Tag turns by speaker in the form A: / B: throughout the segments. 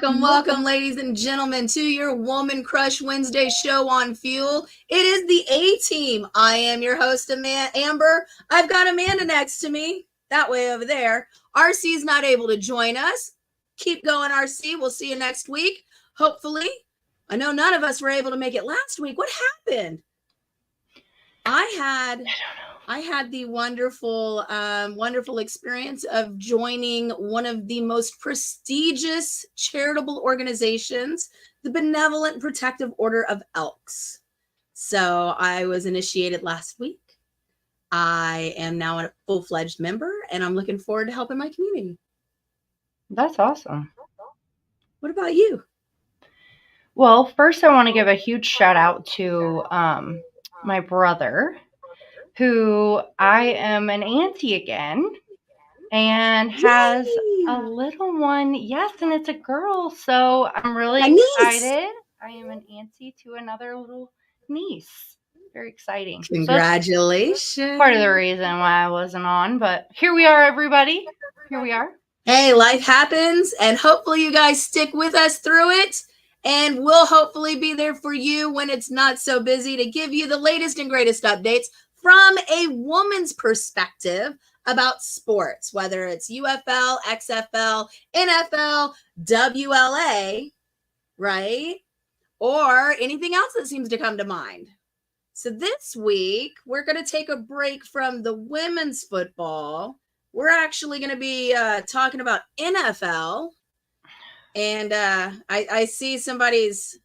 A: Welcome, ladies and gentlemen, to your Woman Crush Wednesday show on Fuel. It is the A-Team. I am your host, Amber. I've got Amanda next to me, that way over there. RC is not able to join us. Keep going, RC. We'll see you next week, hopefully. I know none of us were able to make it last week. What happened? I had the wonderful experience of joining one of the most prestigious charitable organizations, the Benevolent Protective Order of Elks. So I was initiated last week. I am now a full-fledged member, and I'm looking forward to helping my community.
B: That's awesome.
A: What about you?
B: Well, first I want to give a huge shout out to my brother, who I am an auntie again, and has a little one. Yes, and it's a girl, so I'm really excited. I am an auntie to another little niece. Very exciting.
A: Congratulations.
B: So part of the reason why I wasn't on, but here we are, everybody. Here we are.
A: Hey, life happens, and hopefully you guys stick with us through it. And we'll hopefully be there for you when it's not so busy to give you the latest and greatest updates from a woman's perspective about sports, whether it's UFL, XFL, NFL, WLA, right? Or anything else that seems to come to mind. So this week, we're going to take a break from the women's football. We're actually going to be talking about NFL. And I see somebody's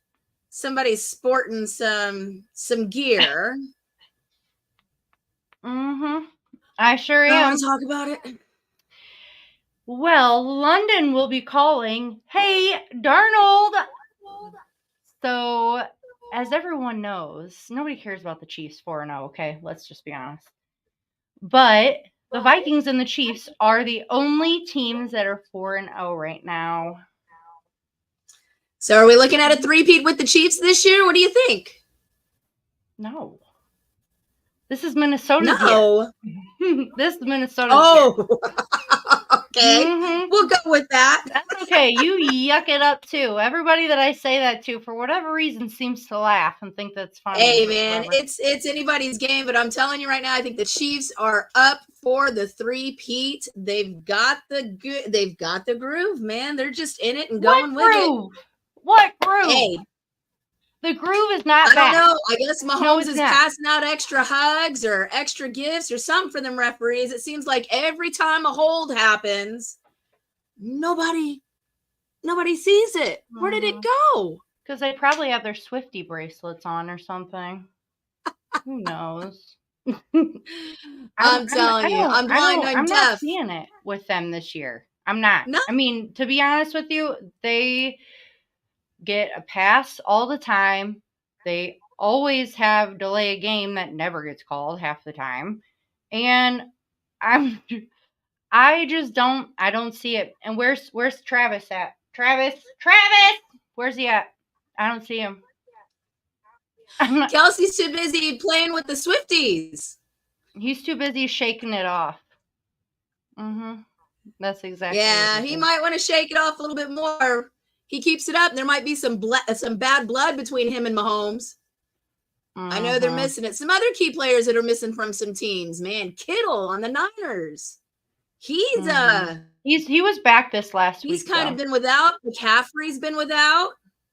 A: sporting some gear.
B: I sure am.
A: I want to talk about it.
B: Well, London will be calling Hey Darnold. So, as everyone knows, nobody cares about the Chiefs 4-0, okay? Let's just be honest. But the Vikings and the Chiefs are the only teams that are 4-0 right now.
A: So are we looking at a three-peat with the Chiefs this year? What do you think?
B: No. This is Minnesota's year. This is Minnesota's
A: year. Okay. We'll go with that.
B: That's okay. You yuck it up too. Everybody that I say that to, for whatever reason, seems to laugh and think that's funny.
A: Hey, man, it's anybody's game, but I'm telling you right now, I think the Chiefs are up for the three-peat. They've got the groove, man. They're just in it and going with it.
B: What groove?
A: Hey.
B: The groove is not back.
A: I don't know. I guess Mahomes is passing out extra hugs or extra gifts or something for them referees. It seems like every time a hold happens, nobody sees it. Where did it go?
B: Because they probably have their Swiftie bracelets on or something. Who knows?
A: I'm telling you, I'm blind, I'm deaf.
B: not seeing it with them this year. I'm not. No. I mean, to be honest with you, they get a pass all the time. They always have delay a game that never gets called half the time. And I don't see it. And where's Travis at? Travis, where's he at? I don't see him.
A: Kelsey's too busy playing with the Swifties.
B: He's too busy shaking it off. That's exactly.
A: Yeah, he might want to shake it off a little bit more. He keeps it up, and there might be some bad blood between him and Mahomes. I know they're missing it. Some other key players that are missing from some teams, man. Kittle on the Niners. He
B: was back this last week.
A: He's kind of been without. McCaffrey's been without.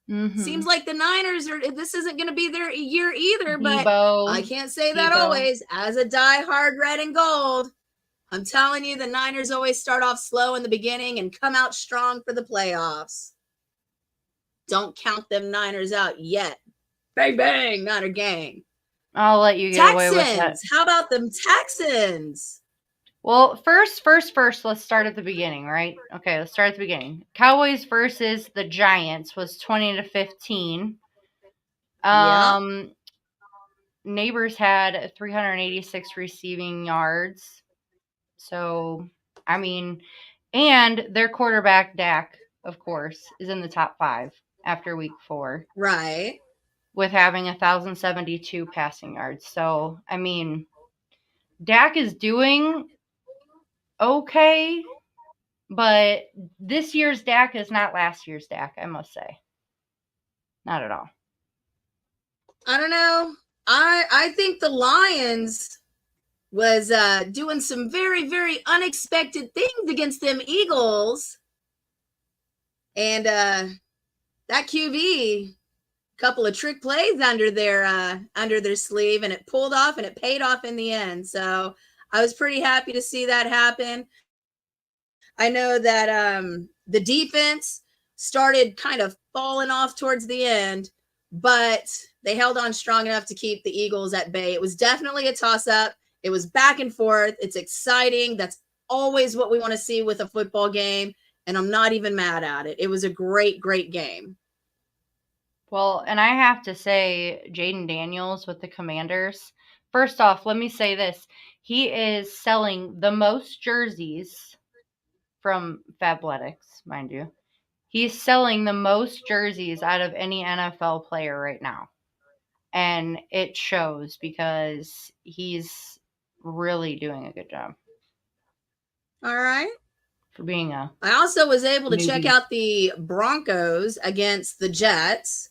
A: Seems like the Niners this isn't going to be their year either, but I can't say that always. As a diehard red and gold, I'm telling you, the Niners always start off slow in the beginning and come out strong for the playoffs. Don't count them Niners out yet. Bang, bang, Niner gang.
B: I'll let you get away with that.
A: How about them Texans?
B: Well, first, let's start at the beginning, right? Okay, let's start at the beginning. Cowboys versus the Giants was 20-15. Neighbors had 386 receiving yards. So, I mean, and their quarterback, Dak, of course, is in the top 5 after week 4.
A: Right.
B: With having 1,072 passing yards. So, I mean, Dak is doing okay. But this year's Dak is not last year's Dak, I must say. Not at all.
A: I don't know. I think the Lions was doing some very, very unexpected things against them Eagles. And that QB, couple of trick plays under their sleeve, and it pulled off and it paid off in the end. So I was pretty happy to see that happen. I know that the defense started kind of falling off towards the end, but they held on strong enough to keep the Eagles at bay. It was definitely a toss-up. It was back and forth. It's exciting. That's always what we want to see with a football game, and I'm not even mad at it. It was a great, great game.
B: Well, and I have to say, Jaden Daniels with the Commanders, first off, let me say this. He is selling the most jerseys from Fabletics, mind you. He's selling the most jerseys out of any NFL player right now. And it shows because he's really doing a good job.
A: All right.
B: For being a
A: I also was able to
B: newbie.
A: check out the Broncos against the Jets.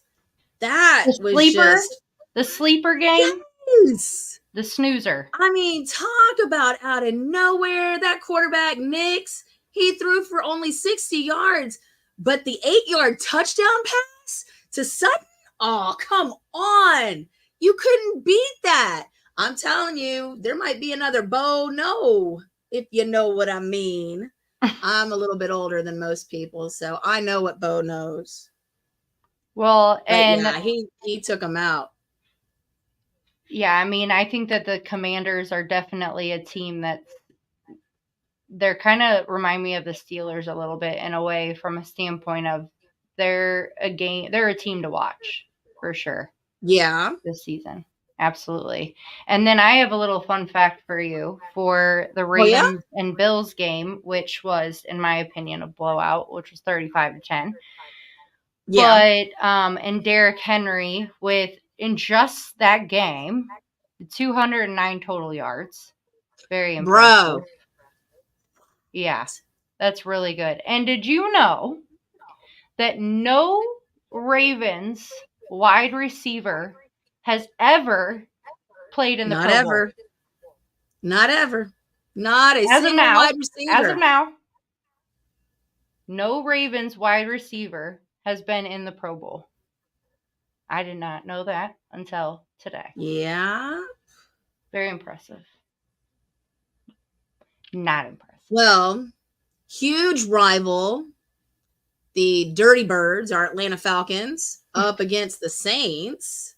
A: That
B: The
A: was
B: sleeper?
A: just
B: The sleeper game?
A: yes.
B: The snoozer.
A: I mean, talk about out of nowhere. That quarterback, Nix, he threw for only 60 yards, but the 8-yard touchdown pass to Sutton, oh, come on. You couldn't beat that. I'm telling you, there might be another Bo No, if you know what I mean. I'm a little bit older than most people, so I know what Bo knows.
B: Well,
A: But
B: and
A: yeah, he took him out.
B: yeah, I mean, I think that the Commanders are definitely a team that's they're kind of remind me of the Steelers a little bit in a way from a standpoint of they're a team to watch for sure.
A: Yeah.
B: This season. Absolutely. And then I have a little fun fact for you for the Ravens and Bills game, which was, in my opinion, a blowout, which was 35-10. Yeah. But and Derrick Henry in just that game, 209 total yards. Very impressive.
A: Bro.
B: Yeah, that's really good. And did you know that no Ravens wide receiver has ever played in the Pro Bowl?
A: Not ever. Not a single wide receiver.
B: As of now, no Ravens wide receiver has been in the Pro Bowl. I did not know that until today.
A: Yeah.
B: Very impressive. Not impressive.
A: Well, huge rival, the Dirty Birds, our Atlanta Falcons, up against the Saints.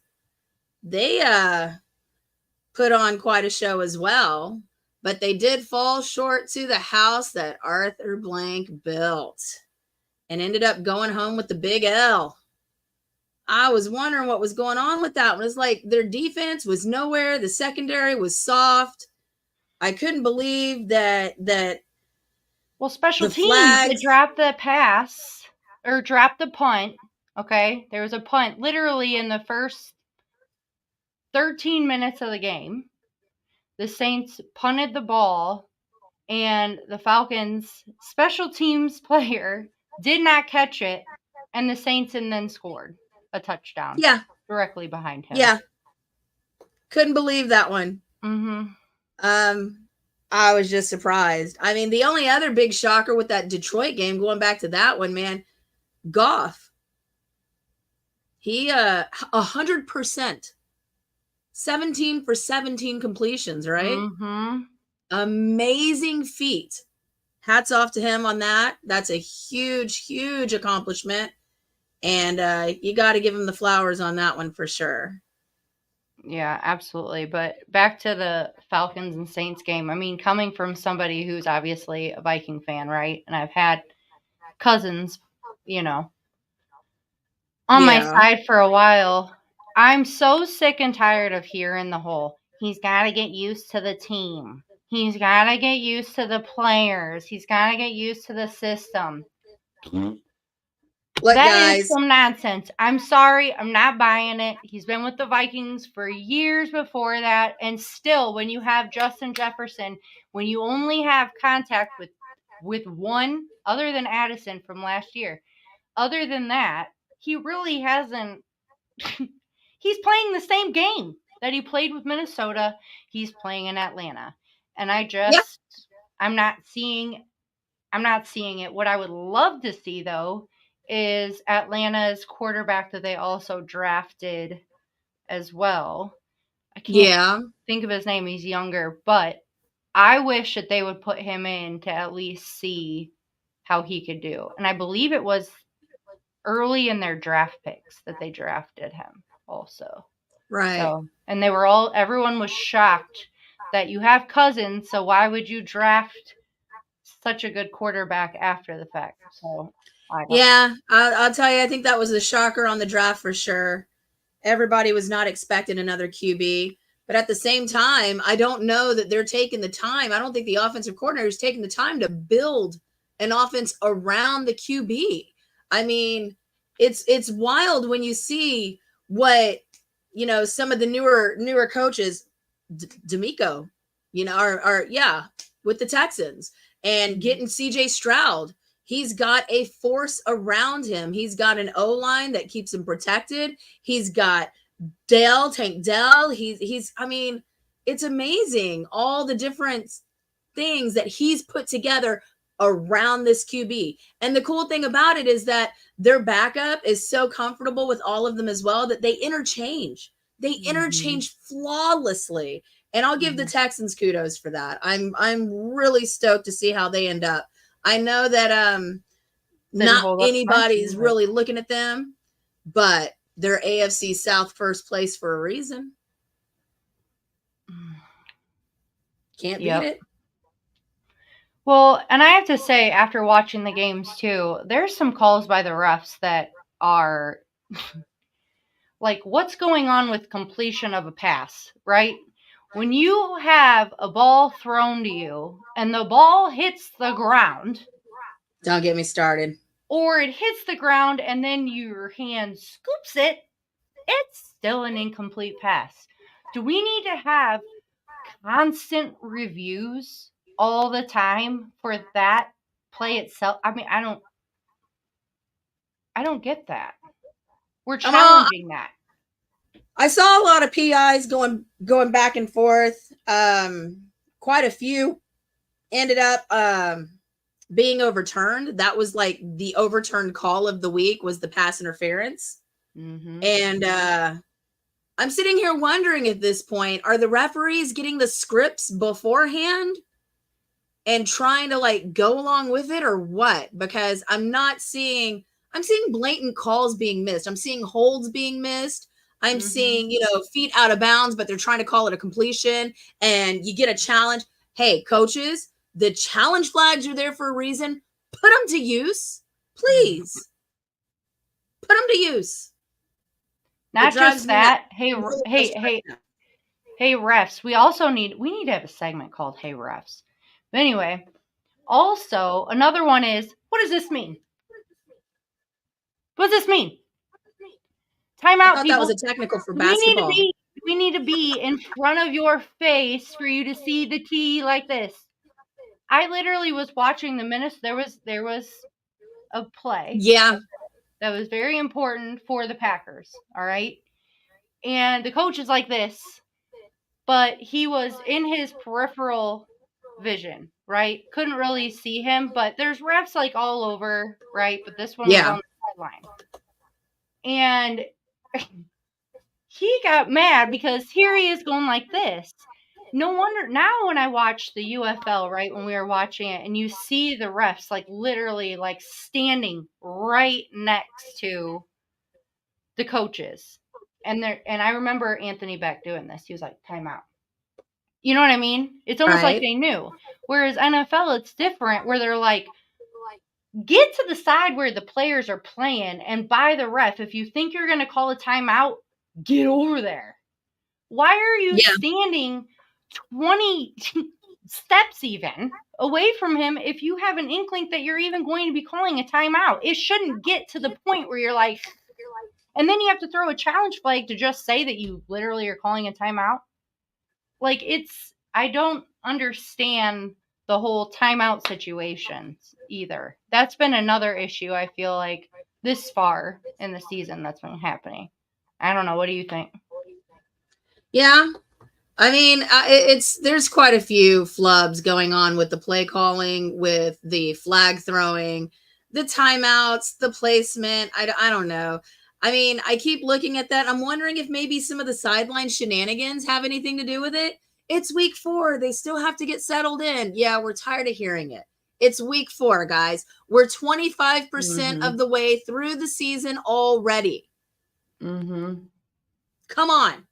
A: They put on quite a show as well, but they did fall short to the house that Arthur Blank built and ended up going home with the big L. I was wondering what was going on with that one. It's like their defense was nowhere. The secondary was soft. I couldn't believe that.
B: Well, special teams, they dropped the pass or dropped the punt. Okay, there was a punt literally in the first 13 minutes of the game. The Saints punted the ball, and the Falcons' special teams player did not catch it, and the Saints then scored a touchdown.
A: Yeah.
B: Directly behind him.
A: Yeah. Couldn't believe that one.
B: Mm-hmm.
A: I was just surprised. I mean, the only other big shocker with that Detroit game, going back to that one, man, Goff. He 100%. 17 for 17 completions, right?
B: Mm-hmm.
A: Amazing feat. Hats off to him on that. That's a huge, huge accomplishment. And you got to give him the flowers on that one for sure.
B: Yeah, absolutely. But back to the Falcons and Saints game. I mean, coming from somebody who's obviously a Viking fan, right? And I've had cousins, on my side for a while. I'm so sick and tired of hearing the whole, he's got to get used to the team. He's got to get used to the players. He's got to get used to the system. That is some nonsense. I'm sorry. I'm not buying it. He's been with the Vikings for years before that. And still, when you have Justin Jefferson, when you only have contact with with one, other than Addison from last year. Other than that, he really hasn't. He's playing the same game that he played with Minnesota. He's playing in Atlanta. And
A: Yeah.
B: I'm not seeing it. What I would love to see, though, is Atlanta's quarterback that they also drafted as well. I can't think of his name. He's younger, but I wish that they would put him in to at least see how he could do. And I believe it was early in their draft picks that they drafted him also.
A: Right.
B: So, and everyone was shocked that you have Cousins, so why would you draft such a good quarterback after the fact? So,
A: I'll tell you, I think that was a shocker on the draft for sure. Everybody was not expecting another QB. But at the same time, I don't know that they're taking the time. I don't think the offensive coordinator is taking the time to build an offense around the QB. I mean, it's wild when you see what, some of the newer coaches, D'Amico, are with the Texans, and getting CJ Stroud. He's got a force around him. He's got an O-line that keeps him protected. He's got Tank Dell. I mean, it's amazing all the different things that he's put together around this QB. And the cool thing about it is that their backup is so comfortable with all of them as well that they interchange. They interchange flawlessly. And I'll give the Texans kudos for that. I'm really stoked to see how they end up. I know that not anybody's really looking at them, but they're AFC South first place for a reason. Can't beat it.
B: Well, and I have to say, after watching the games too, there's some calls by the refs that are like, what's going on with completion of a pass, right? When you have a ball thrown to you and the ball hits the ground.
A: Don't get me started.
B: Or it hits the ground and then your hand scoops it, it's still an incomplete pass. Do we need to have constant reviews all the time for that play itself? I mean, I don't get that. We're challenging that.
A: I saw a lot of PIs going back and forth. Quite a few ended up being overturned. That was like the overturned call of the week, was the pass interference. And I'm sitting here wondering at this point, are the referees getting the scripts beforehand and trying to like go along with it, or what? Because I'm seeing blatant calls being missed. I'm seeing holds being missed. I'm seeing, feet out of bounds, but they're trying to call it a completion, and you get a challenge. Hey, coaches, the challenge flags are there for a reason. Put them to use, please. Put them to use.
B: Not just that. Hey, refs. We need to have a segment called Hey Refs. But anyway, also another one is, what does this mean? What does this mean? Timeout,
A: I thought
B: people.
A: That was a technical for basketball.
B: We need to be in front of your face for you to see the T like this. I literally was watching the minutes. There was a play.
A: Yeah.
B: That was very important for the Packers. All right. And the coach is like this, but he was in his peripheral vision, right? Couldn't really see him, but there's refs like all over, right? But this one was on the sideline. And he got mad because here he is going like this. No wonder now when I watch the UFL, right, when we were watching it, and you see the refs like literally like standing right next to the coaches. And I remember Anthony Beck doing this. He was like, timeout. You know what I mean? It's almost like they knew. Whereas NFL, it's different, where they're like, get to the side where the players are playing, and by the ref, if you think you're going to call a timeout, get over there. Why are you standing 20 steps even away from him if you have an inkling that you're even going to be calling a timeout? It shouldn't get to the point where you're like, and then you have to throw a challenge flag to just say that you literally are calling a timeout. Like, I don't understand the whole timeout situations either. That's been another issue, I feel like, this far in the season that's been happening. I don't know. What do you think?
A: Yeah. I mean, there's quite a few flubs going on with the play calling, with the flag throwing, the timeouts, the placement. I don't know. I mean, I keep looking at that. I'm wondering if maybe some of the sideline shenanigans have anything to do with it. It's week 4. They still have to get settled in. Yeah, we're tired of hearing it. It's week 4, guys. We're 25% of the way through the season already. Come on.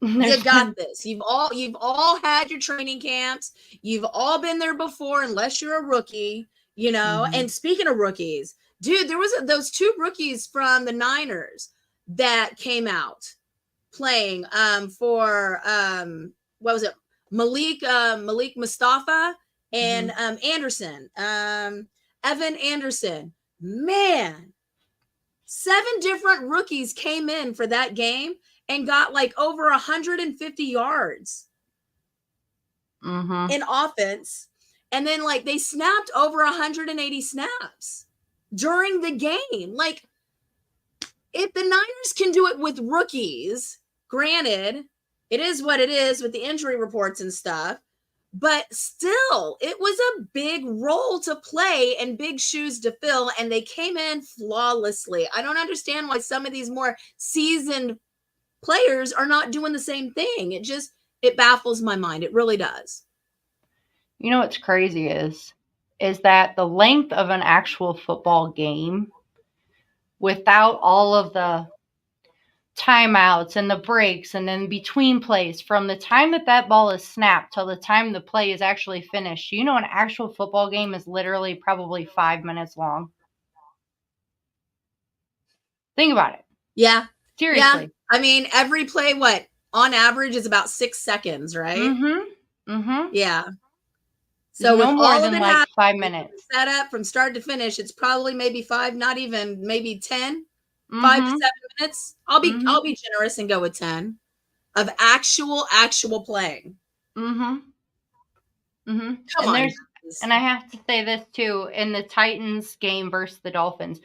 A: You got this. You've all had your training camps. You've all been there before, unless you're a rookie, you know. And speaking of rookies, dude, there was those 2 rookies from the Niners that came out playing for what was it? Malik Mustafa and Anderson. Evan Anderson. Man, 7 different rookies came in for that game and got like over 150 yards in offense. And then like they snapped over 180 snaps during the game. Like, if the Niners can do it with rookies, granted, it is what it is with the injury reports and stuff, but still, it was a big role to play and big shoes to fill, and they came in flawlessly. I don't understand why some of these more seasoned players are not doing the same thing. It baffles my mind. It really does.
B: You know what's crazy is that the length of an actual football game, without all of the timeouts and the breaks and then between plays, from the time that ball is snapped till the time the play is actually finished, you know, an actual football game is literally probably 5 minutes long. Think about it.
A: Yeah.
B: Seriously.
A: Yeah. I mean, every play, on average is about 6 seconds, right? Yeah. So
B: no
A: with
B: more
A: all
B: than
A: of it
B: like 5 minutes.
A: Set up from start to finish, it's probably maybe 5, not even, maybe 10, 5 to 7 minutes. I'll be generous and go with 10 of actual playing.
B: Come
A: on.
B: And I have to say this too, in the Titans game versus the Dolphins,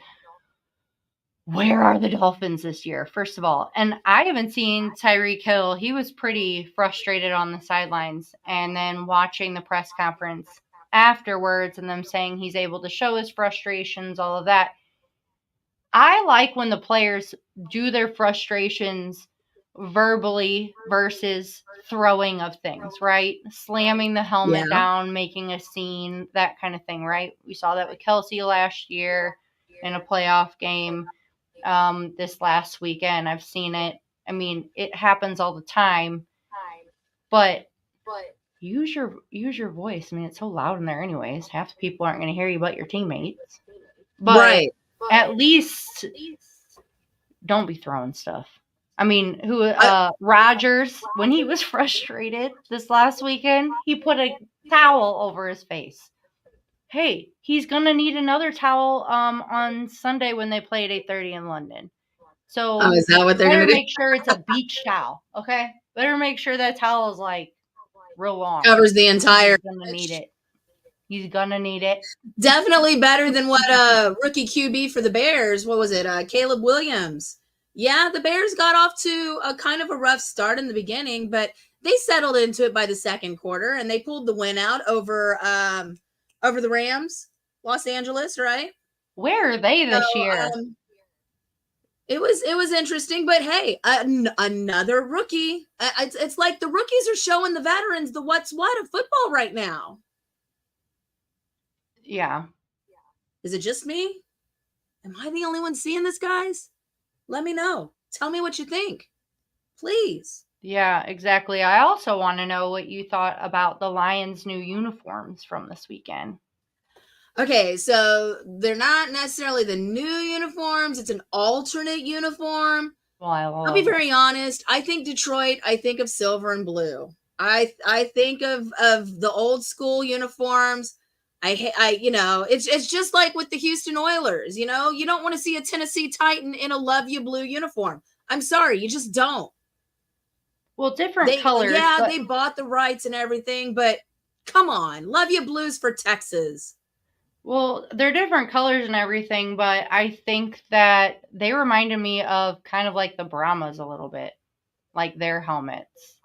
B: where are the Dolphins this year, first of all? And I haven't seen Tyreek Hill. He was pretty frustrated on the sidelines. And then watching the press conference afterwards and them saying he's able to show his frustrations, all of that. I like when the players do their frustrations verbally versus throwing of things, right? Slamming the helmet down, making a scene, that kind of thing, right? We saw that with Kelsey last year in a playoff game. This last weekend, I've seen it. I mean, it happens all the time, but use your voice. I mean, it's so loud in there anyways. Half the people aren't going to hear you but your teammates. But at least don't be throwing stuff. I mean, Rodgers, when he was frustrated this last weekend, he put a towel over his face. Hey, he's going to need another towel on Sunday when they play at 8:30 in London. So
A: is that what they're going to do?
B: Make sure it's a beach towel, okay? Better make sure that towel is like real long.
A: Covers the entire.
B: He's going to need it. He's going to need it.
A: Definitely better than what rookie QB for the Bears. What was it? Caleb Williams. Yeah, the Bears got off to a kind of a rough start in the beginning, but they settled into it by the second quarter, and they pulled the win out over the Rams, Los Angeles, right?
B: Where are they this year?
A: It was interesting, but hey, another rookie. It's like the rookies are showing the veterans the what's what of football right now.
B: Yeah.
A: Is it just me? Am I the only one seeing this, guys? Let me know. Tell me what you think, please.
B: Yeah, exactly. I also want to know what you thought about the Lions' new uniforms from this weekend.
A: Okay, so they're not necessarily the new uniforms. It's an alternate uniform.
B: Well,
A: I'll be very honest. I think Detroit, I think of silver and blue. I think of the old school uniforms. It's just like with the Houston Oilers, you know, you don't want to see a Tennessee Titan in a Love You Blue uniform. I'm sorry, you just don't.
B: Well, different colors.
A: Yeah, they bought the rights and everything, but Come on. Love you Blues for Texas.
B: Well, they're different colors and everything, but I think that they reminded me of kind of like the Brahmas a little bit, like their helmets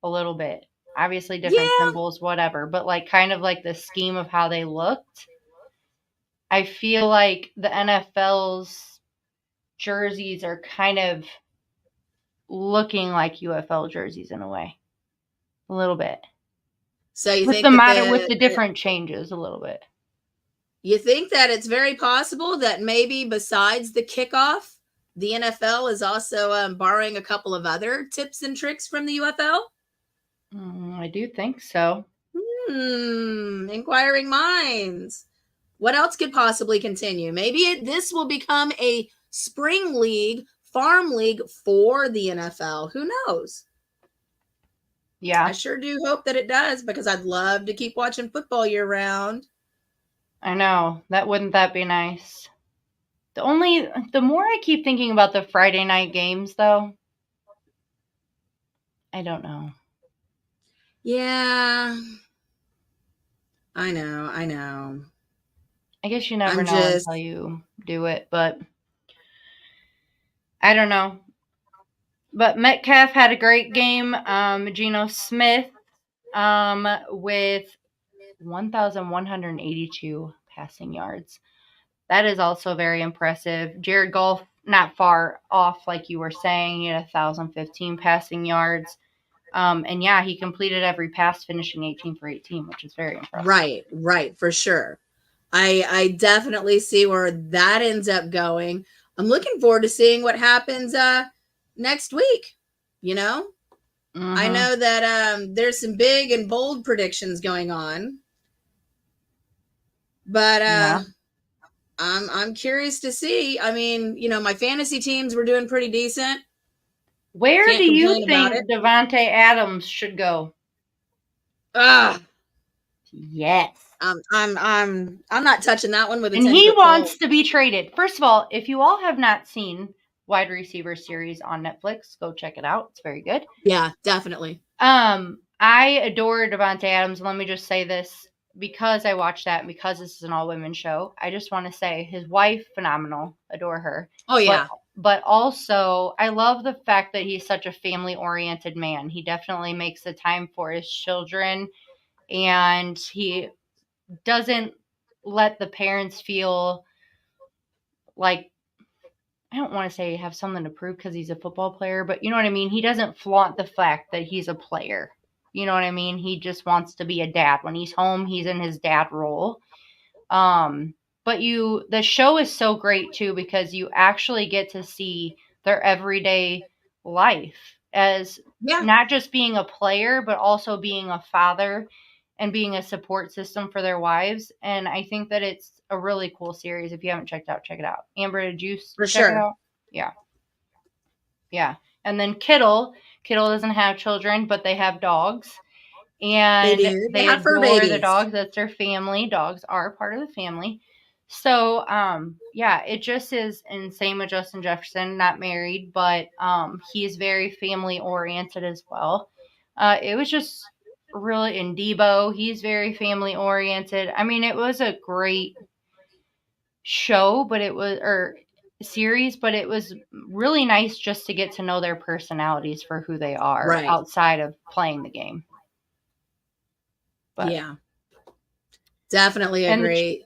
B: a little bit. Obviously, different
A: Yeah.
B: symbols, whatever, but like kind of like the scheme of how they looked. I feel like the NFL's jerseys are kind of looking like UFL jerseys in a way, a little bit.
A: So you
B: With
A: think
B: the
A: that
B: matter, with the different changes, a little bit.
A: you think that it's very possible that maybe besides the kickoff, the NFL is also borrowing a couple of other tips and tricks from the UFL?
B: I do think so.
A: Inquiring minds. What else could possibly continue? Maybe this will become a spring league, farm league for the NFL. Who knows? I
B: Yeah,
A: sure do hope that it does because I'd love to keep watching football year round.
B: I know. Wouldn't that be nice? The more I keep thinking about the Friday night games, though, I don't know.
A: Yeah, I know. I know.
B: I guess you never
A: I'm
B: know
A: just,
B: until you do it, but I don't know. But Metcalf had a great game. Geno Smith with 1,182 passing yards. That is also very impressive. Jared Goff, not far off, like you were saying. He had 1,015 passing yards. And yeah, he completed every pass, finishing 18 for 18, which is very impressive.
A: right, for sure. I definitely see where that ends up going. I'm looking forward to seeing what happens next week. You know, I
B: Mm-hmm.
A: know that there's some big and bold predictions going on, but
B: Yeah.
A: I'm curious to see. I mean, you know, my fantasy teams were doing pretty decent.
B: Where do
A: Can't
B: you
A: complain about it.
B: think Devontae Adams should go?
A: Ah,
B: Yes.
A: I'm not touching that one with a
B: And he
A: 10-foot pole.
B: wants to be traded. First of all, if you all have not seen Wide Receiver Series on Netflix, go check it out. It's very good.
A: Yeah, definitely.
B: I adore Devontae Adams. Let me just say this because I watched that and because this is an all women show. I just want to say his wife, phenomenal. Adore her.
A: Oh
B: But
A: yeah,
B: but also I love the fact that he's such a family oriented man. He definitely makes the time for his children and he doesn't let the parents feel like I don't want to say have something to prove because he's a football player, but you know what I mean? He doesn't flaunt the fact that he's a player. You know what I mean? He just wants to be a dad. When he's home, he's in his dad role. Um, but the show is so great too because you actually get to see their everyday life as
A: yeah,
B: not just being a player, but also being a father and being a support system for their wives. And I think that it's a really cool series. If you haven't checked it out, check it out. Amber, did you
A: for
B: check it
A: sure.
B: out? Yeah. Yeah. And then Kittle doesn't have children, but they have dogs
A: They
B: and
A: do. They
B: they
A: have fur
B: adore the
A: babies.
B: dogs. That's their family. Dogs are part of the family. So, yeah, it just is insane with Justin Jefferson, not married, but he's very family oriented as well. It was just really in Debo, he's very family oriented. I mean, it was a great show, but it was or series, but it was really nice just to get to know their personalities for who they are
A: Right.
B: outside of playing the game. But
A: Yeah. Definitely
B: and
A: agree.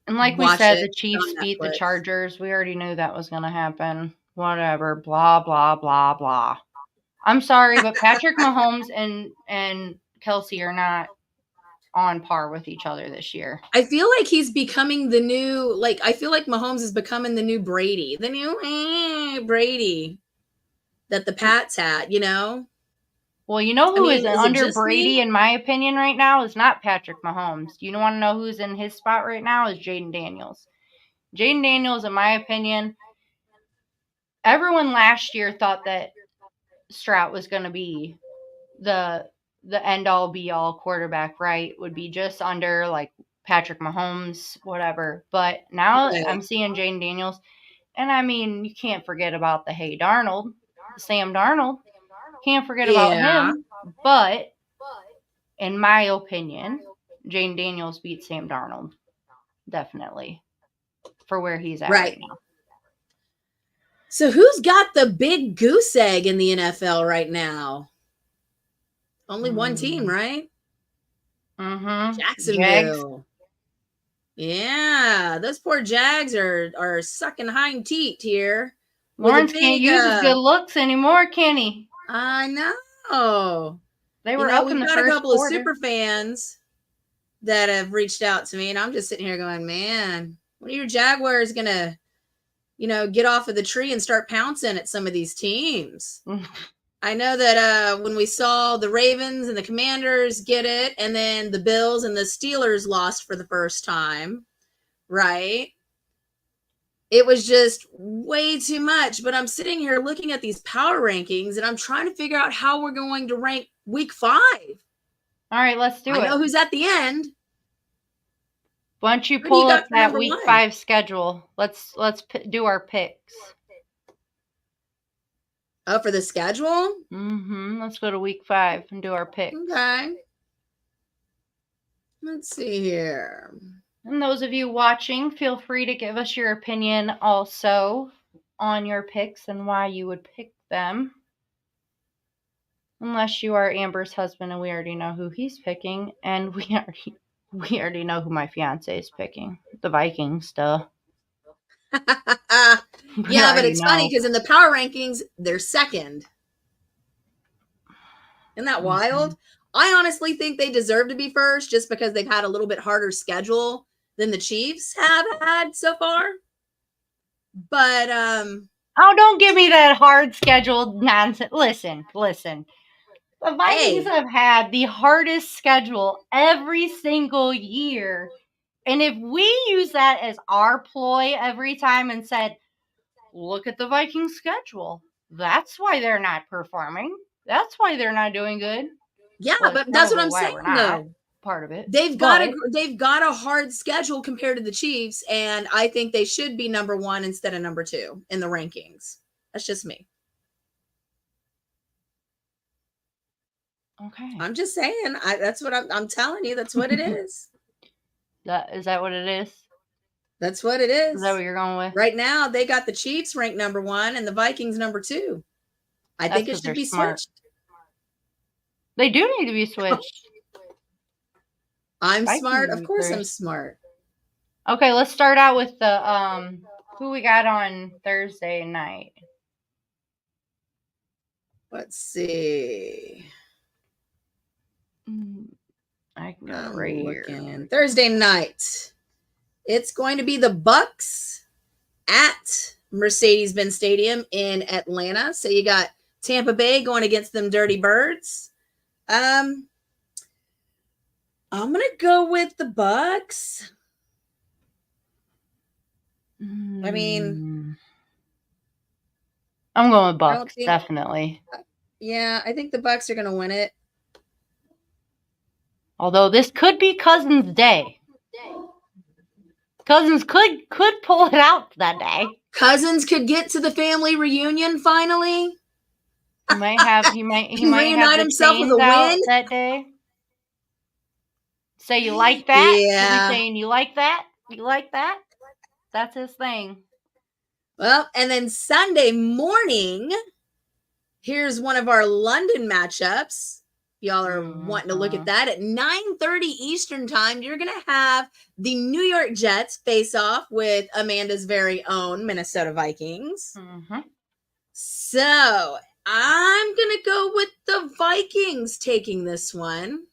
B: and like we
A: Watch
B: said,
A: it
B: the Chiefs
A: on
B: beat the
A: Netflix.
B: Chargers. We already knew that was going to happen. Whatever, blah blah blah blah. I'm sorry, but Patrick Mahomes and Kelsey are not on par with each other this year.
A: I feel like he's becoming the new, like, I feel like Mahomes is becoming the new Brady, the new Brady that the Pats had, you know?
B: Well, you know
A: I
B: who is
A: mean, is it
B: under
A: just me?
B: Brady, in my opinion, right now is not Patrick Mahomes. Do you want to know who's in his spot right now? Is Jaden Daniels. Jaden Daniels, in my opinion, everyone last year thought that Stroud was going to be the end all be all quarterback, right? Would be just under like Patrick Mahomes, whatever. But now
A: Right.
B: I'm seeing Jaden Daniels, and I mean, you can't forget about the Hey Darnold, Sam Darnold. Can't forget about
A: Yeah.
B: him. But in my opinion, Jane Daniels beats Sam Darnold. Definitely. For where he's at right now.
A: So who's got the big goose egg in the NFL right now? Only one team, right?
B: Mm-hmm.
A: Jacksonville.
B: Jags.
A: Yeah, those poor Jags are sucking hind teat here.
B: Lawrence can't use his good looks anymore, can he?
A: I know.
B: They were up in the first quarter.
A: We've got a couple of super fans that have reached out to me, and I'm just sitting here going, man, when are your Jaguars going to, get off of the tree and start pouncing at some of these teams? I know that when we saw the Ravens and the Commanders get it, and then the Bills and the Steelers lost for the first time, right? It was just way too much. But I'm sitting here looking at these power rankings, and I'm trying to figure out how we're going to rank week 5.
B: All right, let's do it.
A: I know who's at the end.
B: Why don't you pull up that week 5 schedule? Let's do our picks.
A: Oh, for the schedule?
B: Mm-hmm. Let's go to week 5 and do our picks.
A: Okay. Let's see here.
B: And those of you watching, feel free to give us your opinion also on your picks and why you would pick them. Unless you are Amber's husband and we already know who he's picking, and we already know who my fiance is picking. The Vikings still.
A: Yeah, but it's funny because in the power rankings, they're second. Isn't that wild? I honestly think they deserve to be first just because they've had a little bit harder schedule than the Chiefs have had so far. But
B: oh, don't give me that hard scheduled nonsense. Listen. The Vikings have had the hardest schedule every single year. And if we use that as our ploy every time and said, look at the Vikings schedule, that's why they're not performing. That's why they're not doing good.
A: Yeah, but that's what I'm saying, though.
B: Part of it.
A: They've got a hard schedule compared to the Chiefs, and I think they should be number 1 instead of number 2 in the rankings. That's just me.
B: Okay.
A: I'm just saying. That's what I'm telling you. That's what it is.
B: Is that what it is?
A: That's what it is.
B: Is that what you're going with?
A: Right now, they got the Chiefs ranked number 1 and the Vikings number 2. I think it should be switched.
B: They do need to be switched.
A: I'm smart. Of course I'm smart.
B: Okay, let's start out with the who we got on Thursday night.
A: Let's see.
B: I got it right here.
A: Thursday night. It's going to be the Bucks at Mercedes-Benz Stadium in Atlanta. So you got Tampa Bay going against them Dirty Birds. I'm going to go with the Bucks. I mean,
B: I'm going with Bucks, definitely.
A: Yeah, I think the Bucks are going to win it.
B: Although this could be Cousins' day. Cousins could pull it out that day.
A: Cousins could get to the family reunion finally.
B: He might have
A: reunite himself with a win
B: that day. Say you like that?
A: Yeah.
B: He's saying you like that? You like that? That's his thing.
A: Well, and then Sunday morning, here's one of our London matchups. Y'all are wanting to look at that. At 9:30 Eastern time, you're going to have the New York Jets face off with Amanda's very own Minnesota Vikings.
B: Mm-hmm.
A: So I'm going to go with the Vikings taking this one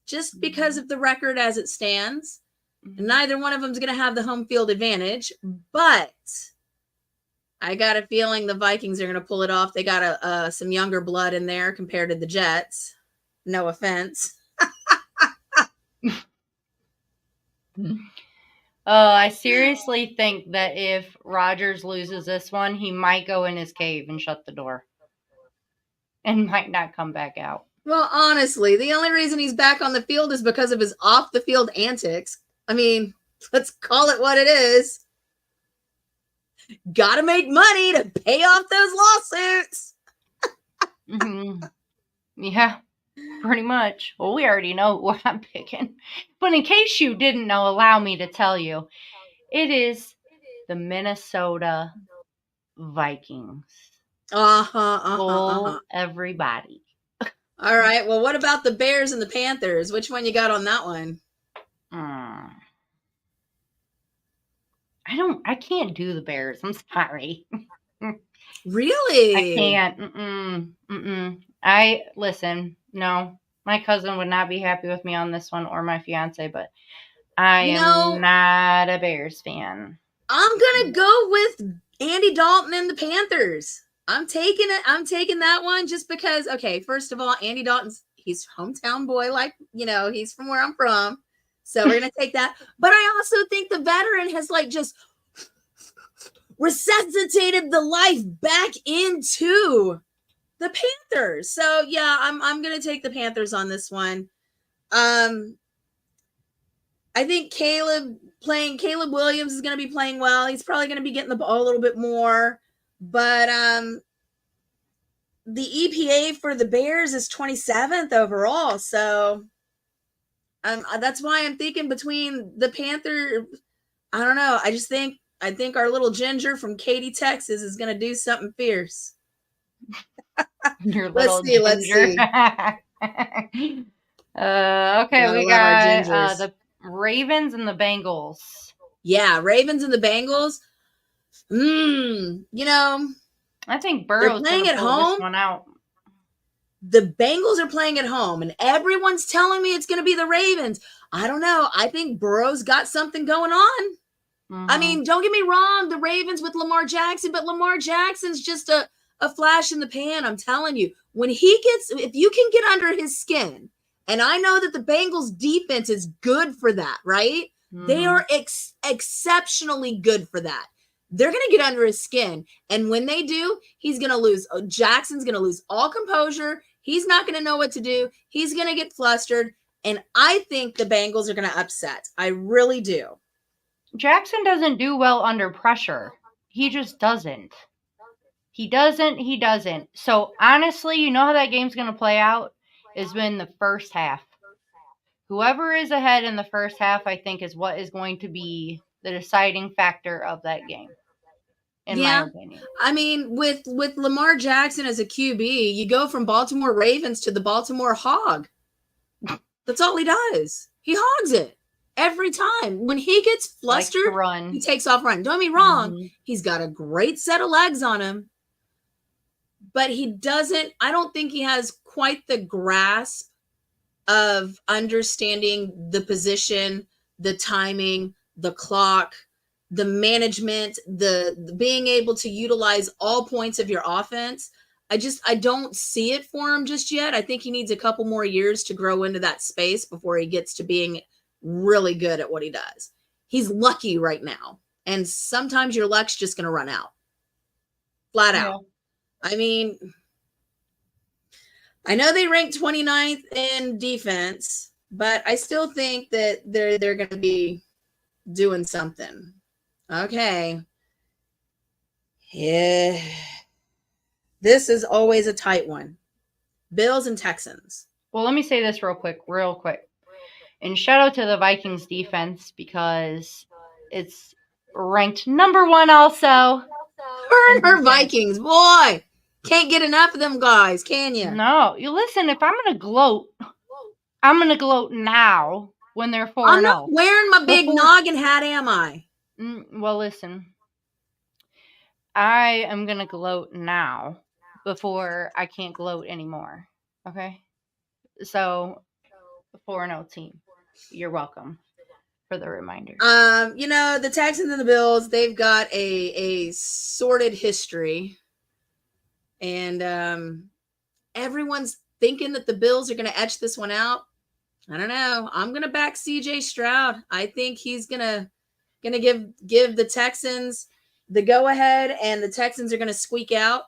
A: just because of the record as it stands. Mm-hmm. Neither one of them is going to have the home field advantage, but I got a feeling the Vikings are going to pull it off. They got some younger blood in there compared to the Jets. No offense.
B: I seriously think that if Rodgers loses this one, he might go in his cave and shut the door and might not come back out.
A: Well, honestly, the only reason he's back on the field is because of his off-the-field antics. I mean, let's call it what it is. Got to make money to pay off those lawsuits.
B: Mm-hmm. Yeah. Pretty much. Well, we already know what I'm picking. But in case you didn't know, allow me to tell you, it is the Minnesota Vikings. Everybody.
A: All right. Well, what about the Bears and the Panthers? Which one you got on that one?
B: I can't do the Bears. I'm sorry.
A: Really?
B: I can't. Listen, no. My cousin would not be happy with me on this one, or my fiance, but I am not a Bears fan.
A: I'm going to go with Andy Dalton and the Panthers. I'm taking it. I'm taking that one just because, okay, first of all, Andy Dalton's, he's hometown boy, like, he's from where I'm from. So we're going to take that. But I also think the veteran has like just resuscitated the life back into the Panthers. So yeah, I'm going to take the Panthers on this one. I think Caleb Williams is going to be playing well. He's probably going to be getting the ball a little bit more. But the EPA for the Bears is 27th overall. So that's why I'm thinking between the Panther. I don't know. I think our little Ginger from Katy, Texas is going to do something fierce.
B: Your little Ginger. Let's see. Okay, we got the Ravens and the Bengals.
A: Yeah, Ravens and the Bengals.
B: I think Burrow's playing at home. This one out.
A: The Bengals are playing at home, and everyone's telling me it's going to be the Ravens. I don't know. I think Burrow's got something going on. I mean, don't get me wrong, the Ravens with Lamar Jackson, but Lamar Jackson's just a flash in the pan. I'm telling you, if you can get under his skin, and I know that the Bengals defense is good for that, right? They are exceptionally good for that. They're going to get under his skin. And when they do, he's going to lose. Jackson's going to lose all composure. He's not going to know what to do. He's going to get flustered. And I think the Bengals are going to upset. I really do.
B: Jackson doesn't do well under pressure. He just doesn't. He doesn't. So honestly, you know how that game's going to play out is in the first half. Whoever is ahead in the first half, I think, is what is going to be the deciding factor of that game. In my opinion.
A: I mean, with Lamar Jackson as a QB, you go from Baltimore Ravens to the Baltimore Hog. That's all he does. He hogs it every time. When he gets flustered, he takes off running. Don't get me wrong. He's got a great set of legs on him. But I don't think he has quite the grasp of understanding the position, the timing, the clock, the management, the being able to utilize all points of your offense. I don't see it for him just yet. I think he needs a couple more years to grow into that space before he gets to being really good at what he does. He's lucky right now. And sometimes your luck's just going to run out. Flat out. I mean, I know they ranked 29th in defense, but I still think that they're going to be doing something. Okay. Yeah. This is always a tight one. Bills and Texans.
B: Well, let me say this real quick. And shout out to the Vikings defense because it's ranked number 1 also.
A: Her Vikings, boy. Can't get enough of them guys, can you?
B: No. You listen, if I'm going to gloat, I'm going to gloat now when they're 4-0.
A: I'm not wearing my big noggin hat, am I?
B: Well, listen. I am going to gloat now before I can't gloat anymore. Okay? So, 4-0 team. You're welcome for the reminder.
A: The Texans and the Bills, they've got a sordid history. And everyone's thinking that the Bills are going to etch this one out. I don't know. I'm going to back CJ Stroud. I think he's going to give the Texans the go ahead, and the Texans are going to squeak out.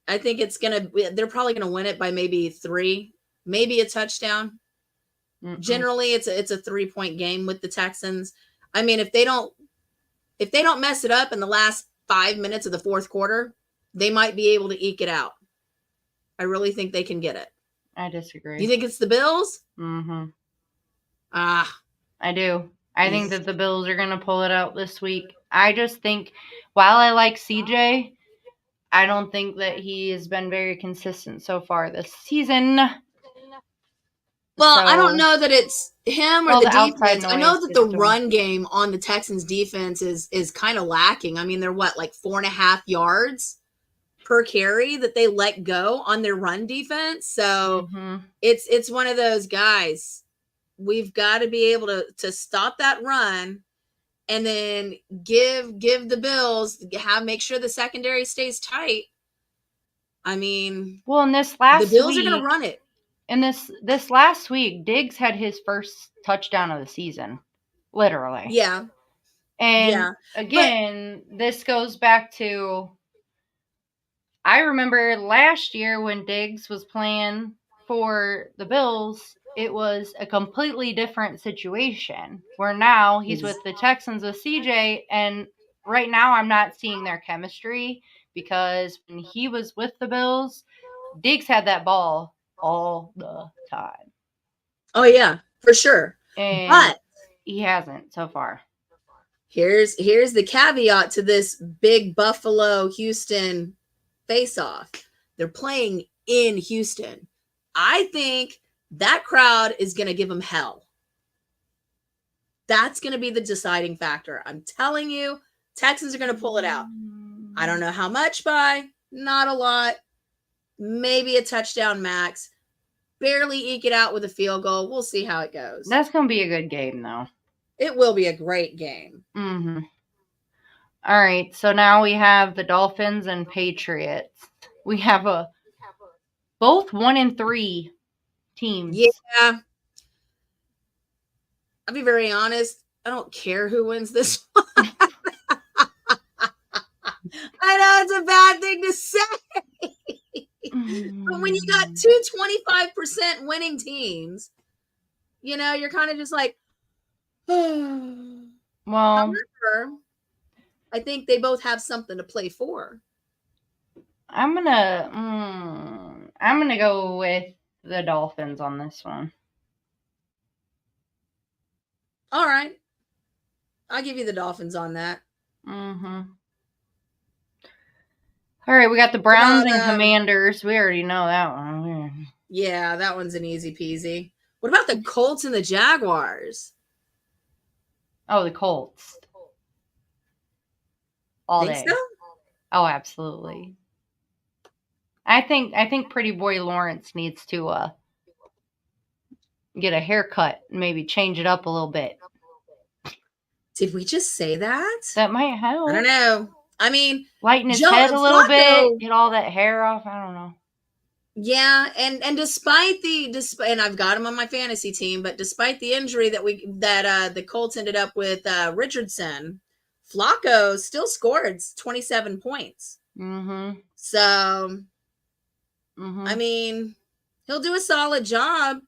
A: I think they're probably going to win it by maybe 3, maybe a touchdown. Generally, it's a 3-point game with the Texans. I mean, if they don't mess it up in the last 5 minutes of the fourth quarter, they might be able to eke it out. I really think they can get it.
B: I disagree.
A: You think it's the Bills?
B: Mm-hmm.
A: Ah.
B: I do. I think that the Bills are going to pull it out this week. I just think, while I like CJ, I don't think that he has been very consistent so far this season.
A: Well, I don't know that it's him or the
B: outside
A: defense. I know
B: noise
A: that the
B: gets to him.
A: run game on the Texans defense is kind of lacking. I mean, they're what, like 4.5 yards per carry that they let go on their run defense. So it's one of those guys. We've got to be able to stop that run and then give the Bills, make sure the secondary stays tight. I mean,
B: well, in this last
A: the Bills
B: week,
A: are going to run it.
B: In this last week, Diggs had his first touchdown of the season, literally.
A: Yeah.
B: And again, this goes back to, I remember last year when Diggs was playing for the Bills, it was a completely different situation, where now he's with the Texans with CJ, and right now I'm not seeing their chemistry, because when he was with the Bills, Diggs had that ball all the time.
A: Oh yeah, for sure.
B: And he hasn't so far.
A: Here's the caveat to this big Buffalo Houston face-off. They're playing in Houston. I think that crowd is going to give them hell. That's going to be the deciding factor. I'm telling you, Texans are going to pull it out. I don't know how much by, not a lot. Maybe a touchdown max. Barely eke it out with a field goal. We'll see how it goes.
B: That's going to be a good game, though.
A: It will be a great game.
B: Mm-hmm. All right, so now we have the Dolphins and Patriots. We have both 1-3 teams.
A: Yeah. I'll be very honest. I don't care who wins this one. I know it's a bad thing to say. But when you got two 25% winning teams, you're kind of just like, well, however, I think they both have something to play for.
B: I'm gonna go with the Dolphins on this one.
A: All right, I'll give you the Dolphins on that.
B: Mm-hmm. All right, we got the Browns and Commanders. We already know that one.
A: Yeah, that one's an easy peasy. What about the Colts and the Jaguars?
B: Oh, the Colts. All day.
A: So?
B: Oh, absolutely. I think Pretty Boy Lawrence needs to get a haircut, maybe change it up a little bit.
A: Did we just say that?
B: That might help.
A: I don't know. I mean,
B: lighten his head a little bit, get all that hair off. I don't know.
A: Yeah, and despite and I've got him on my fantasy team, but despite the injury that the Colts ended up with Richardson, Flacco still scored 27 points.
B: Mm-hmm.
A: So, I mean, he'll do a solid job.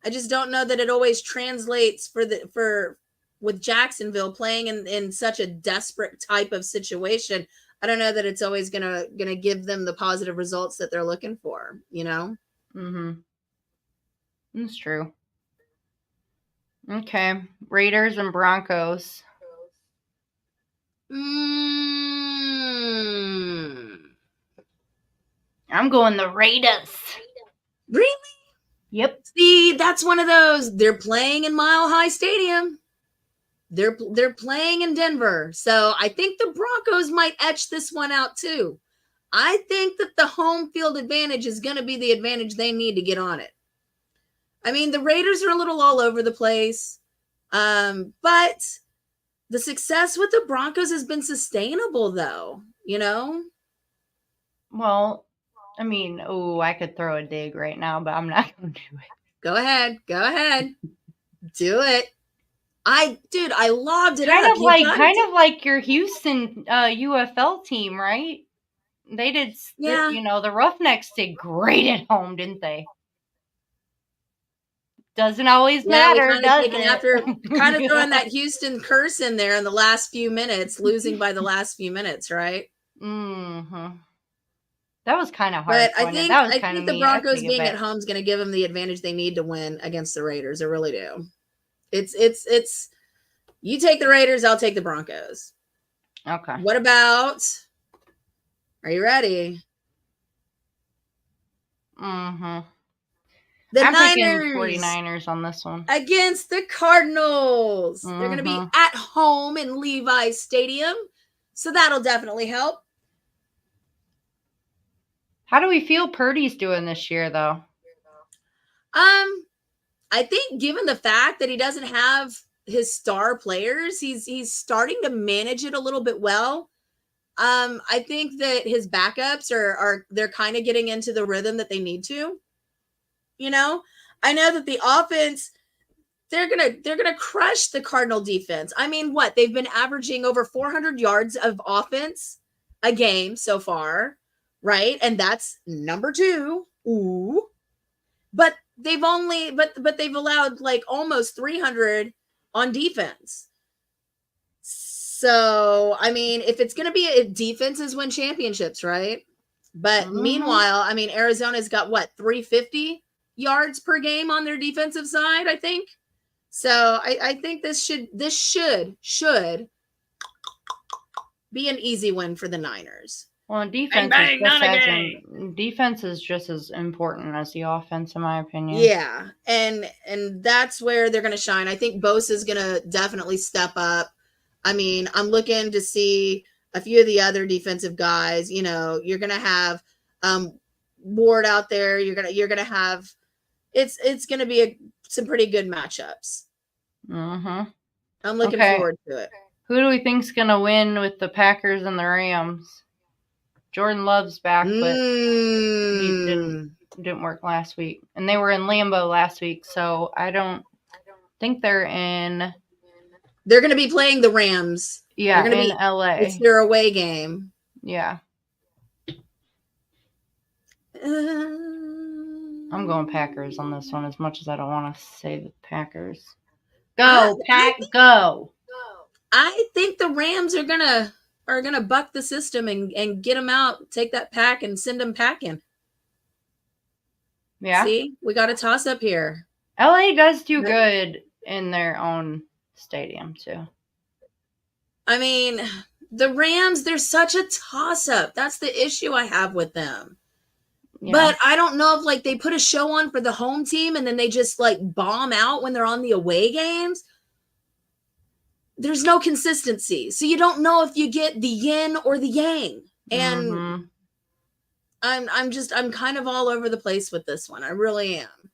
A: I just don't know that it always translates with Jacksonville playing in such a desperate type of situation. I don't know that it's always gonna give them the positive results that they're looking for,
B: Mm-hmm. That's true. Okay. Raiders and Broncos. I'm going the Raiders.
A: Really?
B: Yep.
A: See, that's one of those. They're playing in Mile High Stadium. They're playing in Denver. So I think the Broncos might etch this one out too. I think that the home field advantage is going to be the advantage they need to get on it. I mean, the Raiders are a little all over the place. But the success with the Broncos has been sustainable though,
B: Well, I mean, I could throw a dig right now, but I'm not going to do it.
A: Go ahead. Do it. I lobbed it
B: kind
A: up.
B: Kind of like your Houston UFL team, right? They did, the Roughnecks did great at home, didn't they? Doesn't always matter, does it?
A: After kind of throwing that Houston curse in there in the last few minutes, losing by the last few minutes, right?
B: Mm-hmm. That was kind of hard.
A: But I think
B: That was kind of
A: the
B: mean. I
A: Broncos
B: take it
A: being
B: back.
A: at home is going to give them the advantage they need to win against the Raiders. I really do. It's you take the Raiders, I'll take the Broncos.
B: Okay.
A: What about, are you ready?
B: Mm-hmm.
A: The
B: I'm
A: Niners
B: picking 49ers on this one.
A: against the Cardinals.
B: Mm-hmm.
A: They're going to be at home in Levi's Stadium, so that'll definitely help.
B: How do we feel Purdy's doing this year, though?
A: I think given the fact that he doesn't have his star players, he's starting to manage it a little bit well. I think that his backups are they're kind of getting into the rhythm that they need to. You know, I know that the offense, they're gonna crush the Cardinal defense. I mean, what, they've been averaging over 400 yards of offense a game so far, right? And that's number 2. Ooh, but they've only but they've allowed like almost 300 on defense. So I mean, if it's gonna be defenses win championships, right? But meanwhile, I mean, Arizona's got what, 350 yards per game on their defensive side, I think. So I think this should be an easy win for the Niners.
B: Well, defense is just as important as the offense, in my opinion.
A: Yeah, and that's where they're going to shine. I think Bosa's going to definitely step up. I mean, I'm looking to see a few of the other defensive guys. You know, you're going to have Ward out there. You're gonna have it's going to be some pretty good matchups.
B: Mm-hmm.
A: I'm looking forward to it.
B: Who do we think's going to win with the Packers and the Rams? Jordan Love's back, but he didn't work last week. And they were in Lambeau last week, so I don't think they're in.
A: They're going to be playing the Rams.
B: Yeah,
A: they're going to
B: in
A: be
B: LA.
A: It's their away game.
B: Yeah. I'm going Packers on this one, as much as I don't want to say the Packers. Go, go.
A: I think the Rams are gonna buck the system and get them out, take that pack and send them packing.
B: Yeah.
A: See, we got a toss up here.
B: LA does do good in their own stadium too.
A: I mean, the Rams, they're such a toss up. That's the issue I have with them. Yeah. But I don't know if like they put a show on for the home team and then they just like bomb out when they're on the away games. There's no consistency. So you don't know if you get the yin or the yang. And I'm kind of all over the place with this one. I really am.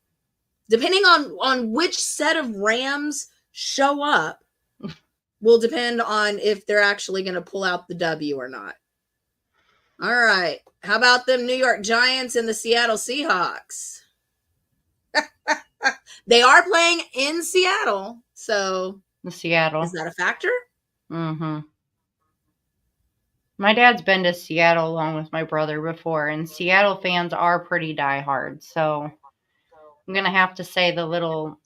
A: Depending on which set of Rams show up will depend on if they're actually going to pull out the W or not. All right. How about them New York Giants and the Seattle Seahawks? They are playing in Seattle. So
B: Seattle.
A: Is that a factor?
B: Mm-hmm. My dad's been to Seattle along with my brother before, and Seattle fans are pretty diehard. So I'm gonna have to say the little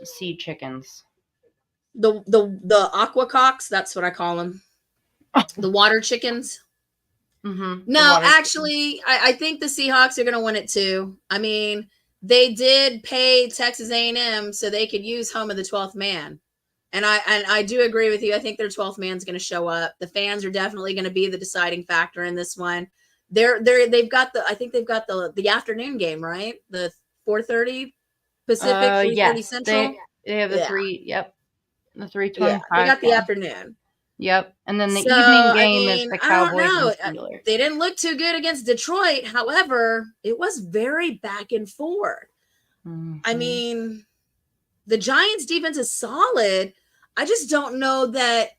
B: sea chickens.
A: The aquacocks, that's what I call them. The water chickens.
B: Mm-hmm.
A: No, actually, I think the Seahawks are going to win it too. I mean, they did pay Texas A&M so they could use home of the 12th man. And I do agree with you. I think their 12th man's going to show up. The fans are definitely going to be the deciding factor in this one. They've got the afternoon game, right? The 4:30 Pacific, 3:30 Central.
B: They have the 3:25.
A: Yeah, they got the afternoon.
B: Yep. And then the evening game is the Cowboys and
A: Steelers. They didn't look too good against Detroit. However, it was very back and forth. Mm-hmm. I mean, the Giants defense is solid. I just don't know that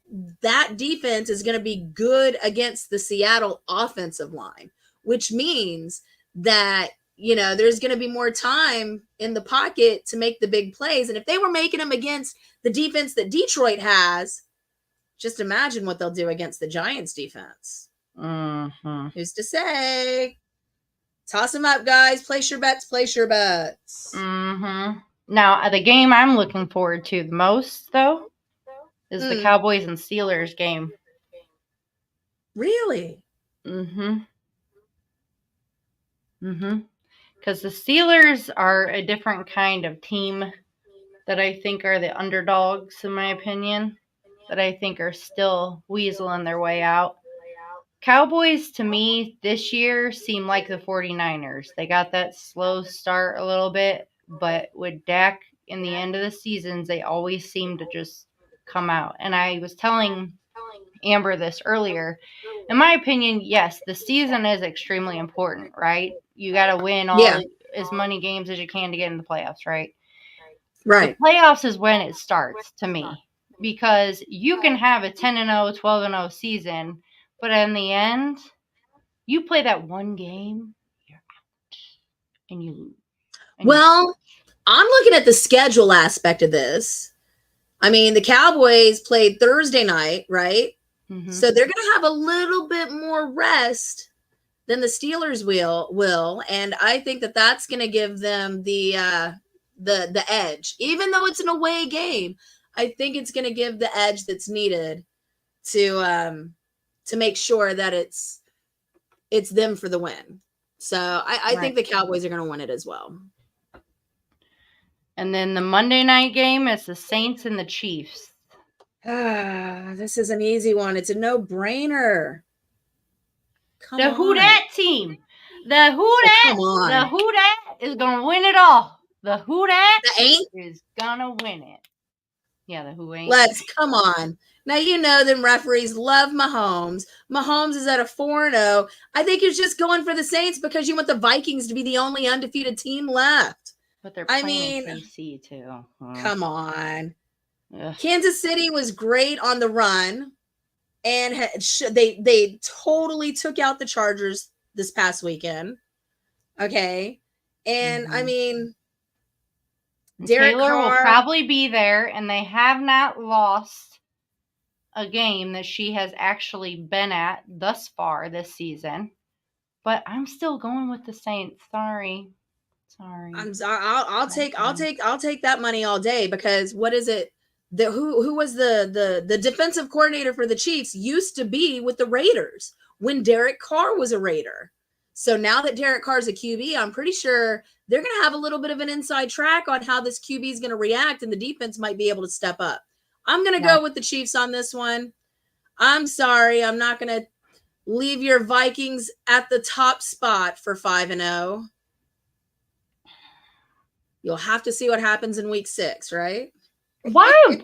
A: defense is going to be good against the Seattle offensive line, which means that, there's going to be more time in the pocket to make the big plays. And if they were making them against the defense that Detroit has, just imagine what they'll do against the Giants defense.
B: Mm-hmm.
A: Who's to say? Toss them up, guys. Place your bets.
B: Mm-hmm. Now, the game I'm looking forward to the most, though, is the Cowboys and Steelers game.
A: Really?
B: Mm-hmm. Because the Steelers are a different kind of team that I think are the underdogs, in my opinion, that I think are still weaseling their way out. Cowboys, to me, this year seem like the 49ers. They got that slow start a little bit, but with Dak in the end of the seasons, they always seem to just come out. And I was telling Amber this earlier. In my opinion, yes, the season is extremely important, right? You got to win as many games as you can to get in the playoffs, right?
A: Right.
B: The playoffs is when it starts to me, because you can have a 10-0, 12-0 season, but in the end, you play that one game, you're out, and you lose.
A: Well, I'm looking at the schedule aspect of this. I mean, the Cowboys played Thursday night, right? Mm-hmm. So they're going to have a little bit more rest than the Steelers will, and I think that that's going to give them the edge. Even though it's an away game, I think it's going to give the edge that's needed to make sure that it's them for the win. So I think the Cowboys are going to win it as well.
B: And then the Monday night game is the Saints and the Chiefs.
A: This is an easy one. It's a no-brainer.
B: The Who Dat team. The Who Dat is going to win it all. The Who Dat is going to win it. Yeah, the Who Ain't.
A: Come on. Now, you know them referees love Mahomes. Mahomes is at a 4-0. I think you're just going for the Saints because you want the Vikings to be the only undefeated team left.
B: But they're playing KC too.
A: Come on. Ugh. Kansas City was great on the run, and they totally took out the Chargers this past weekend. Okay. And I mean, Derek
B: Taylor
A: Carr
B: will probably be there, and they have not lost a game that she has actually been at thus far this season. But I'm still going with the Saints. Sorry.
A: I'm sorry. I'll take that money all day, because what is it? Who was the defensive coordinator for the Chiefs used to be with the Raiders when Derek Carr was a Raider. So now that Derek Carr's a QB, I'm pretty sure they're going to have a little bit of an inside track on how this QB is going to react, and the defense might be able to step up. I'm going to go with the Chiefs on this one. I'm sorry. I'm not going to leave your Vikings at the top spot for 5-0. You'll have to see what happens in week 6, right?
B: Why say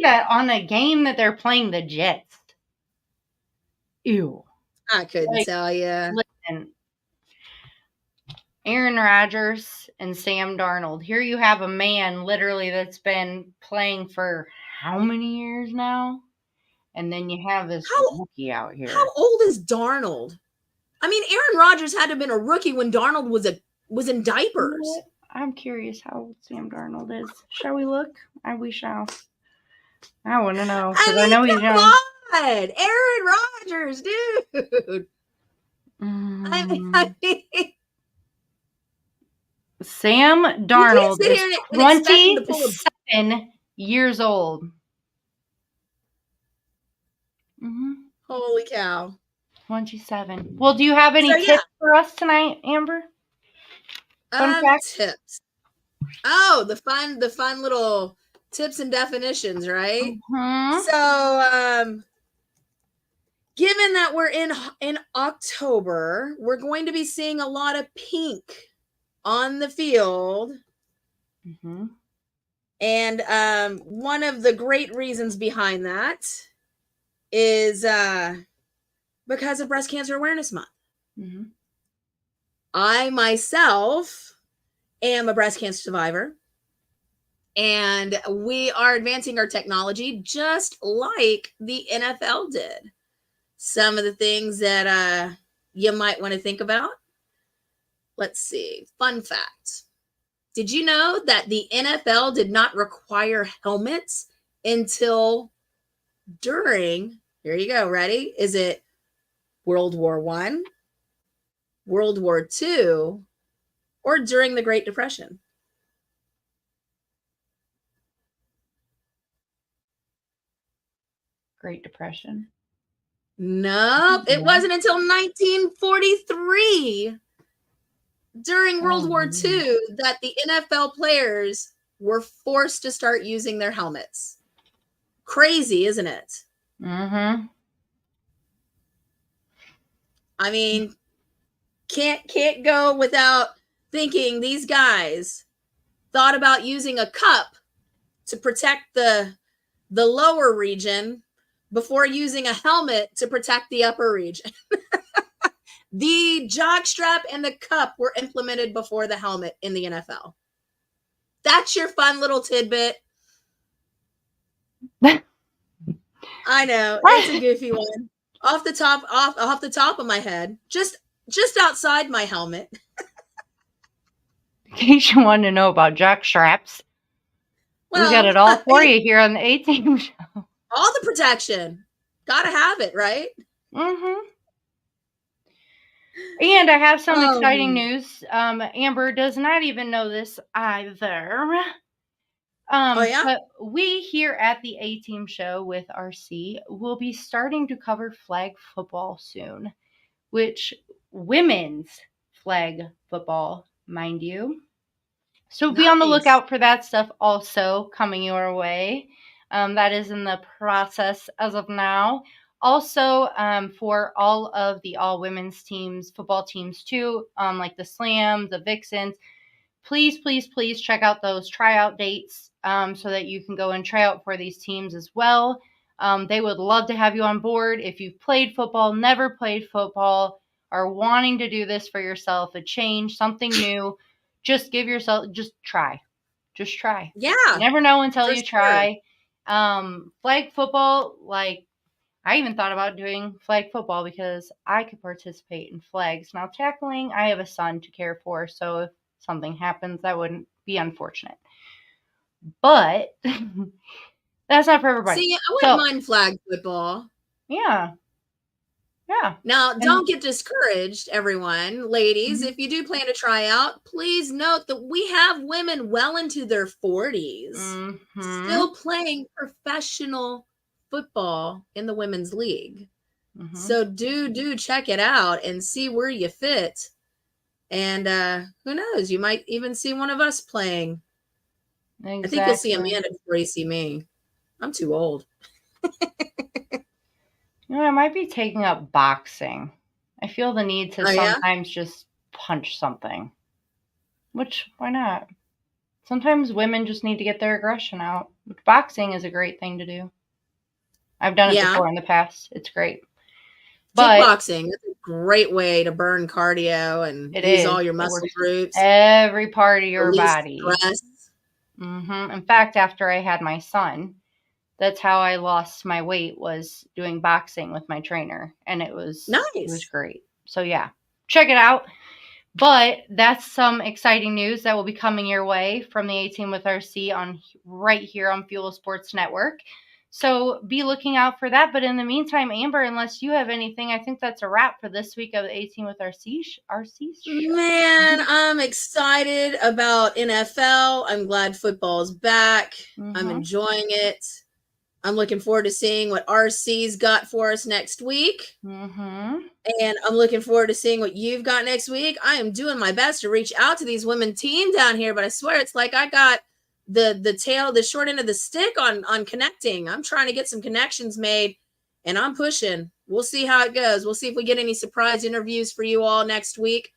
B: that on a game that they're playing the Jets? Ew.
A: I couldn't tell you.
B: Listen, Aaron Rodgers and Sam Darnold. Here you have a man literally that's been playing for how many years now? And then you have this rookie out here.
A: How old is Darnold? I mean, Aaron Rodgers had to have been a rookie when Darnold was in diapers.
B: I'm curious how old Sam Darnold is. Shall we look? We shall. I want to know, because I know he's young.
A: Come on, Aaron Rodgers, dude. I mean,
B: Sam Darnold is 27 years old.
A: Mm-hmm. Holy cow.
B: 27. Well, do you have any tips for us tonight, Amber? Fun facts?
A: Tips. Oh, the fun little tips and definitions, right? Mm-hmm. So, given that we're in October, we're going to be seeing a lot of pink on the field. Mm-hmm. And one of the great reasons behind that is because of Breast Cancer Awareness Month. Mm-hmm. I myself am a breast cancer survivor, and we are advancing our technology just like the NFL did. Some of the things that you might want to think about. Let's see. Fun fact. Did you know that the NFL did not require helmets until during, here you go, ready? Is it World War I, World War II, or during the Great Depression?
B: Great Depression.
A: Nope, it wasn't until 1943 during World War II that the NFL players were forced to start using their helmets. Crazy, isn't it?
B: Mm-hmm.
A: I mean, can't go without thinking these guys thought about using a cup to protect the lower region before using a helmet to protect the upper region. The jockstrap and the cup were implemented before the helmet in the NFL. That's your fun little tidbit. I know, it's a goofy one. Off the top of my head, just outside my helmet.
B: In case you want to know about jock straps, we got it all for you here on the ATeam show.
A: All the protection. Gotta have it, right?
B: Mm-hmm. And I have some exciting news. Amber does not even know this either.
A: Oh, yeah?
B: But we here at the ATeam show with RC will be starting to cover flag football soon, which women's flag football, mind you. So be on the lookout for that stuff also coming your way. That is in the process as of now. Also, for all of the all women's teams, football teams too, like the Slam, the Vixens, please, please, please check out those tryout dates so that you can go and try out for these teams as well. They would love to have you on board. If you've played football, never played football, are wanting to do this for yourself, a change, something new, just try. Just try.
A: Yeah.
B: You never know until you try. Flag football, like, I even thought about doing flag football because I could participate in flags. Now, tackling, I have a son to care for, so if something happens, that wouldn't be unfortunate. But that's not for everybody.
A: See, I wouldn't mind flag football.
B: Yeah. Yeah.
A: Now, don't get discouraged, everyone. Ladies, if you do plan to try out, please note that we have women well into their 40s still playing professional football in the women's league. So do check it out and see where you fit. And who knows, you might even see one of us playing. Exactly. I think you'll see Amanda before you see me. I'm too old.
B: I might be taking up boxing. I feel the need to sometimes just punch something. Which, why not? Sometimes women just need to get their aggression out. Boxing is a great thing to do. I've done it before in the past. It's great.
A: Kickboxing is a great way to burn cardio and use all your muscle groups.
B: Every part of your body. In fact, after I had my son, that's how I lost my weight, was doing boxing with my trainer. And it was nice. It was great. So yeah, check it out. But that's some exciting news that will be coming your way from the ATeam with RC right here on Fuel Sports Network. So be looking out for that. But in the meantime, Amber, unless you have anything, I think that's a wrap for this week of the ATeam with RC show.
A: Man, I'm excited about NFL. I'm glad football's back. I'm enjoying it. I'm looking forward to seeing what RC's got for us next week. And I'm looking forward to seeing what you've got next week. I am doing my best to reach out to these women team down here, but I swear it's like I got the short end of the stick on connecting. I'm trying to get some connections made, and I'm pushing. We'll see how it goes. We'll see if we get any surprise interviews for you all next week.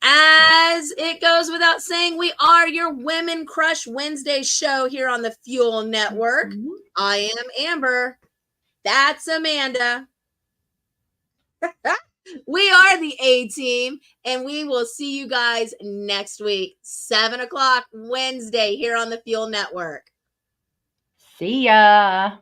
A: As it goes without saying, we are your Women Crush Wednesday show here on the Fuel Network. I am Amber. That's Amanda. We are the ATeam, and we will see you guys next week, 7 o'clock Wednesday here on the Fuel Network.
B: See ya.